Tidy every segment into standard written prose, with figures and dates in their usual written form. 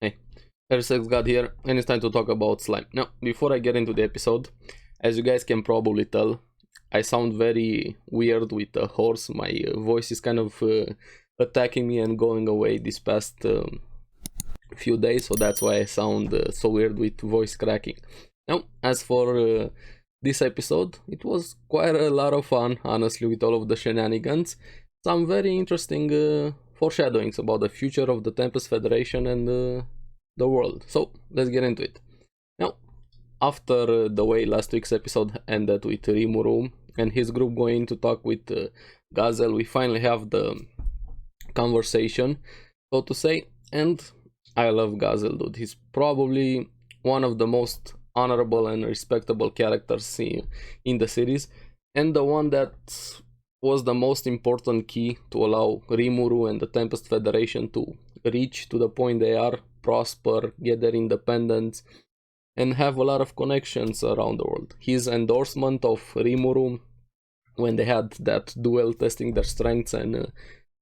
Hey, ARESxGOD here, and it's time to talk about slime. Now, before I get into the episode, as you guys can probably tell, I sound very weird with a horse. My voice is kind of attacking me and going away this past few days, so that's why I sound so weird with voice cracking. Now, as for this episode, it was quite a lot of fun, honestly, with all of the shenanigans. Some very interesting foreshadowings about the future of the Tempest Federation and the world. So, let's get into it. Now, after the way last week's episode ended with Rimuru and his group going to talk with Gazel, we finally have the conversation, so to say, and I love Gazel, dude. He's probably one of the most honorable and respectable characters in the series, and the one that was the most important key to allow Rimuru and the Tempest Federation to reach to the point they are, prosper, get their independence, and have a lot of connections around the world. His endorsement of Rimuru when they had that duel testing their strengths and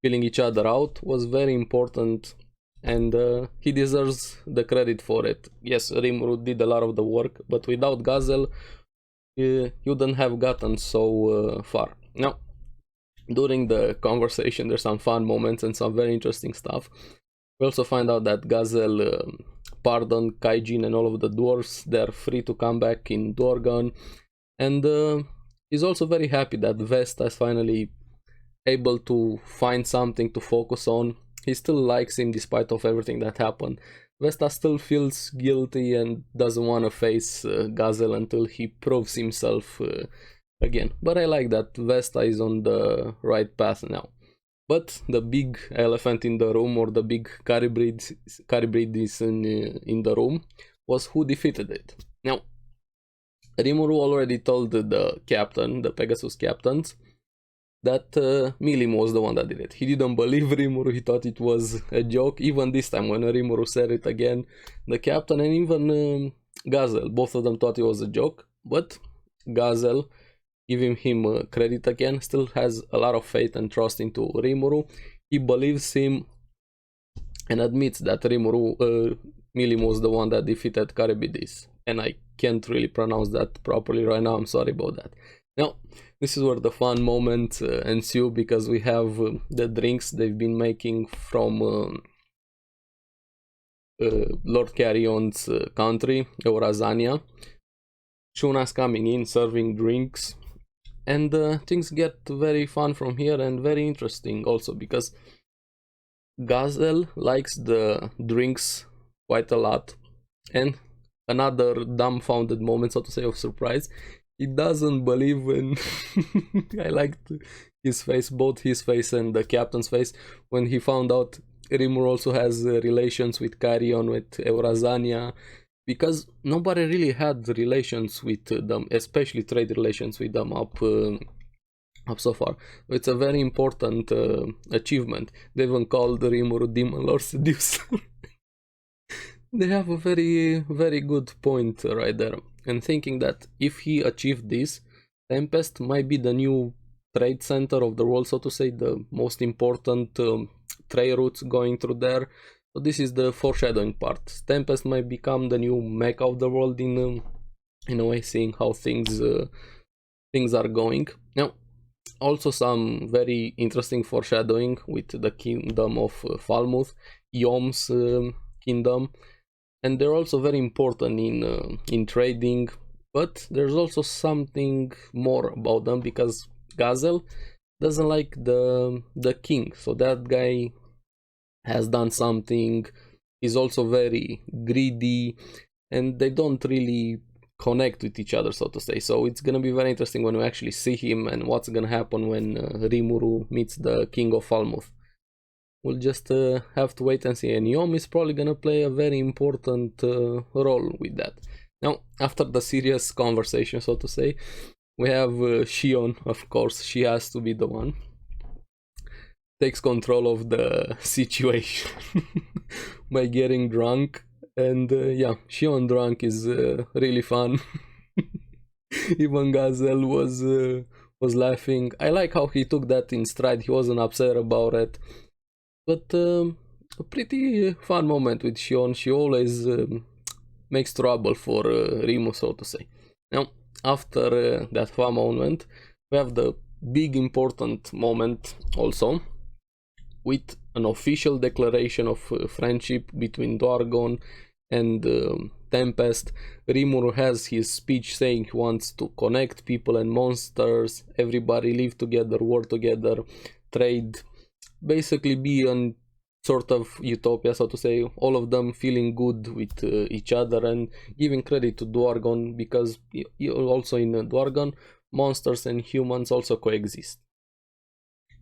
feeling each other out was very important, and he deserves the credit for it. Yes, Rimuru did a lot of the work, but without Gazel, you wouldn't have gotten so far. Now, during the conversation, there's some fun moments and some very interesting stuff. We also find out that Gazel pardoned Kaijin and all of the dwarves. They're free to come back in Dorgan, and he's also very happy that Vesta is finally able to find something to focus on. He still likes him despite of everything that happened. Vesta still feels guilty and doesn't want to face Gazel until he proves himself again. But I like that Vesta is on the right path now. But the big elephant in the room, or the big caribrid is in the room, was who defeated it. Now, Rimuru already told the captain, the Pegasus captains, that Milim was the one that did it. He didn't believe Rimuru, he thought it was a joke. Even this time when Rimuru said it again, the captain and even Gazel, both of them thought it was a joke. But Gazel, giving him credit again, still has a lot of faith and trust into Rimuru. He believes him and admits that Milim was the one that defeated Caribidis. And I can't really pronounce that properly right now, I'm sorry about that. Now, this is where the fun moments ensue, because we have the drinks they've been making from Lord Carrion's country, Eurazania. Shuna's coming in, serving drinks, and things get very fun from here and very interesting also, because Gazel likes the drinks quite a lot. And another dumbfounded moment, so to say, of surprise, he doesn't believe when I liked his face, both his face and the captain's face, when he found out Rimuru also has relations with Carrion, with Eurazania, because nobody really had relations with them, especially trade relations with them up so far. It's a very important achievement. They even called Rimuru Demon Lord Seducer. They have a very, very good point right there. And thinking that if he achieved this, Tempest might be the new trade center of the world, so to say, the most important trade routes going through there. So this is the foreshadowing part. Tempest might become the new Mecca of the world in a way, seeing how things are going. Now, also some very interesting foreshadowing with the kingdom of Falmouth, Yom's kingdom. And they're also very important in trading, but there's also something more about them, because Gazel doesn't like the king, so that guy has done something. He's also very greedy, and they don't really connect with each other, so to say. So it's gonna be very interesting when we actually see him and what's gonna happen when Rimuru meets the king of Falmouth. We'll just have to wait and see, and Yom is probably gonna play a very important role with that. Now, after the serious conversation, so to say, we have Shion, of course. She has to be the one. Takes control of the situation by getting drunk, and yeah, Shion drunk is really fun. Even Gazel was laughing. I like how he took that in stride. He wasn't upset about it. But a pretty fun moment with Shion. She always makes trouble for Rimu, so to say. Now, after that fun moment, we have the big important moment also, with an official declaration of friendship between Dwargon and Tempest. Rimuru has his speech saying he wants to connect people and monsters, everybody live together, work together, trade, basically be an sort of utopia, so to say, all of them feeling good with each other and giving credit to Dwargon, because also in Dwargon, monsters and humans also coexist.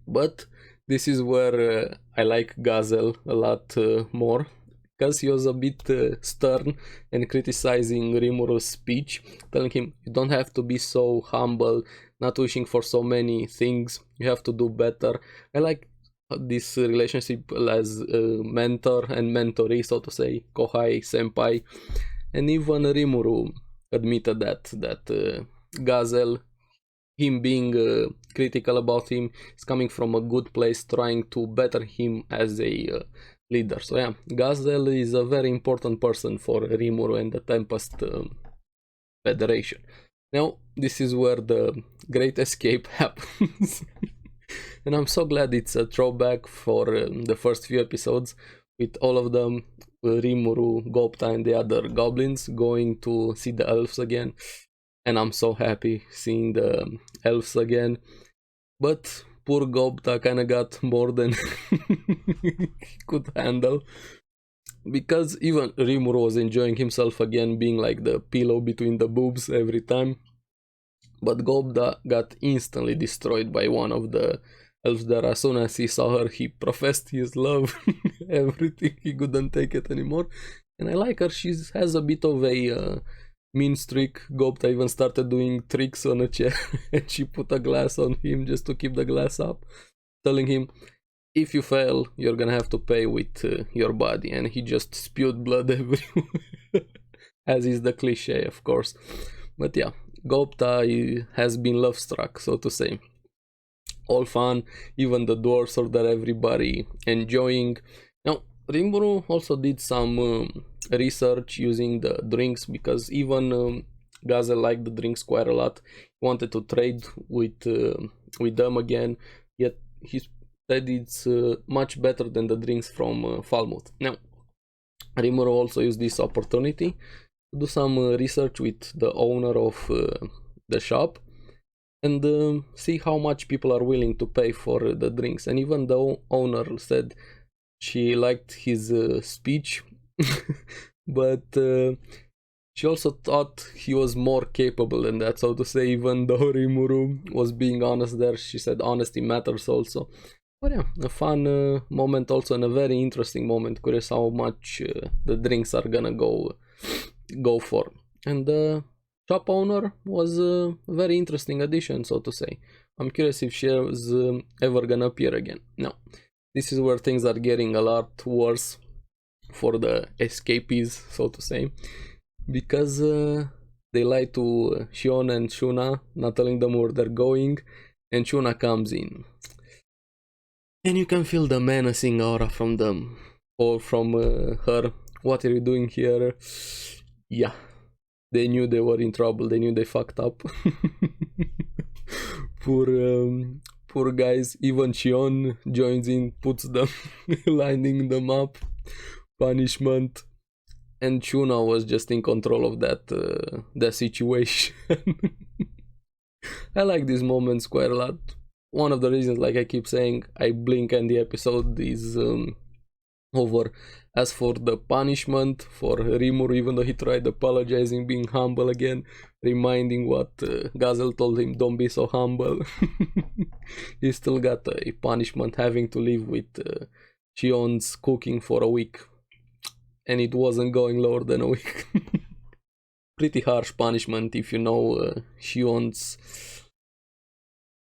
But this is where I like Gazel a lot more, because he was a bit stern and criticizing Rimuru's speech, telling him you don't have to be so humble, not wishing for so many things, you have to do better. I like this relationship as mentor and mentoree, so to say, Kohai senpai, and even Rimuru admitted that Gazel, him being critical about him, is coming from a good place, trying to better him as a leader. So yeah, Gazel is a very important person for Rimuru and the Tempest Federation. Now, this is where the Great Escape happens. And I'm so glad it's a throwback for the first few episodes, with all of them, Rimuru, Gopta and the other goblins going to see the elves again. And I'm so happy seeing the elves again. But poor Gopta kinda got more than he could handle, because even Rimuru was enjoying himself again, being like the pillow between the boobs every time. But Gopta got instantly destroyed by one of the elves there. As soon as he saw her, he professed his love, everything, he couldn't take it anymore. And I like her, she has a bit of a mean streak. Gopta even started doing tricks on a chair and she put a glass on him just to keep the glass up, telling him, if you fail, you're gonna have to pay with your body. And he just spewed blood everywhere, as is the cliche, of course. But yeah, Gopta has been love struck, so to say. All fun, even the dwarves are there, everybody enjoying. Now, Rimuru also did some research using the drinks, because even Gazel liked the drinks quite a lot. He wanted to trade with them again, yet he said it's much better than the drinks from Falmouth. Now, Rimuru also used this opportunity to do some research with the owner of the shop, and see how much people are willing to pay for the drinks. And even the owner said she liked his speech, but she also thought he was more capable than that, so to say. Even though Rimuru was being honest there, she said honesty matters also. But yeah, a fun moment also, and a very interesting moment. Curious how much the drinks are gonna go for. And the shop owner was a very interesting addition, so to say. I'm curious if she is ever gonna appear again. Now, this is where things are getting a lot worse for the escapees, so to say, because they lie to Shion and Shuna, not telling them where they're going, and Shuna comes in. And you can feel the menacing aura from them, or from her. What are you doing here? Yeah, they knew they were in trouble, they knew they fucked up. Poor guys. Even Shion joins in, puts them, lining them up, punishment. And Shuna was just in control of that situation. I like these moments quite a lot. One of the reasons, like I keep saying, I blink and the episode is over. As for the punishment for Rimuru, even though he tried apologizing, being humble again, reminding what Gazel told him, don't be so humble, he still got a punishment, having to live with Shion's cooking for a week. And it wasn't going lower than a week. Pretty harsh punishment if you know Shion's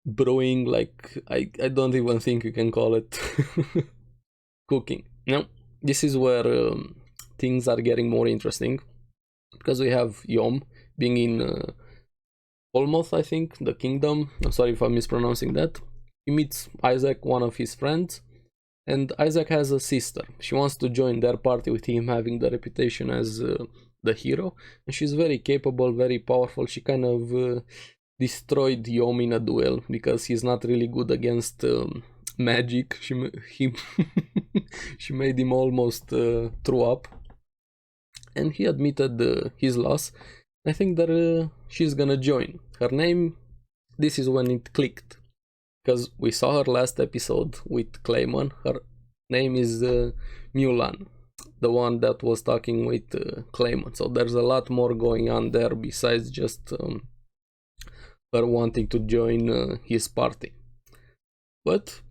brewing, like I don't even think you can call it cooking. Now, this is where things are getting more interesting, because we have Yom being in Olmoth, I think, the kingdom. I'm sorry if I'm mispronouncing that. He meets Isaac, one of his friends, And Isaac has a sister. She wants to join their party with him having the reputation as the hero, and she's very capable, very powerful. She kind of destroyed Yom in a duel because he's not really good against magic. She made him almost throw up, and he admitted his loss. I think that she's gonna join. Her name, this is when it clicked, because we saw her last episode with Clayman. Her name is Myulan, the one that was talking with Clayman. So there's a lot more going on there besides just her wanting to join his party. But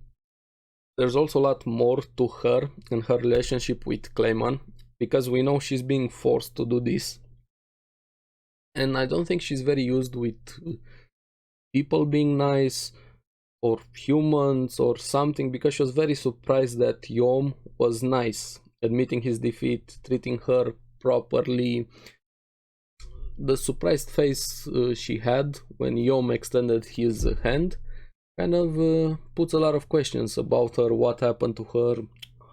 there's also a lot more to her and her relationship with Clayman, because we know she's being forced to do this. And I don't think she's very used with people being nice or humans or something, because she was very surprised that Yom was nice, admitting his defeat, treating her properly. The surprised face she had when Yom extended his hand kind of puts a lot of questions about her, what happened to her,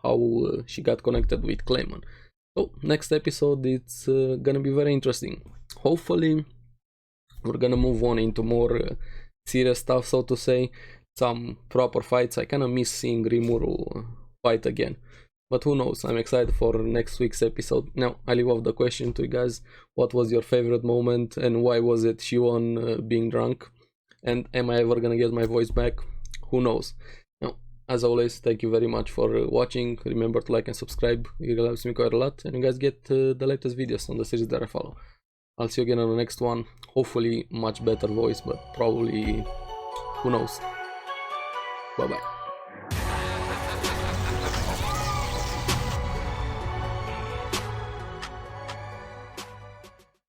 how she got connected with Clayman. So next episode, it's gonna be very interesting. Hopefully we're gonna move on into more serious stuff, so to say, some proper fights. I kind of miss seeing Rimuru fight again, but who knows. I'm excited for next week's episode. Now I leave off the question to you guys: what was your favorite moment, and why was it Shion being drunk? And am I ever gonna get my voice back? Who knows. Now, as always, thank you very much for watching. Remember to like and subscribe, it helps me quite a lot, and you guys get the latest videos on the series that I follow. I'll see you again on the next one. Hopefully much better voice, but probably, who knows. Bye bye.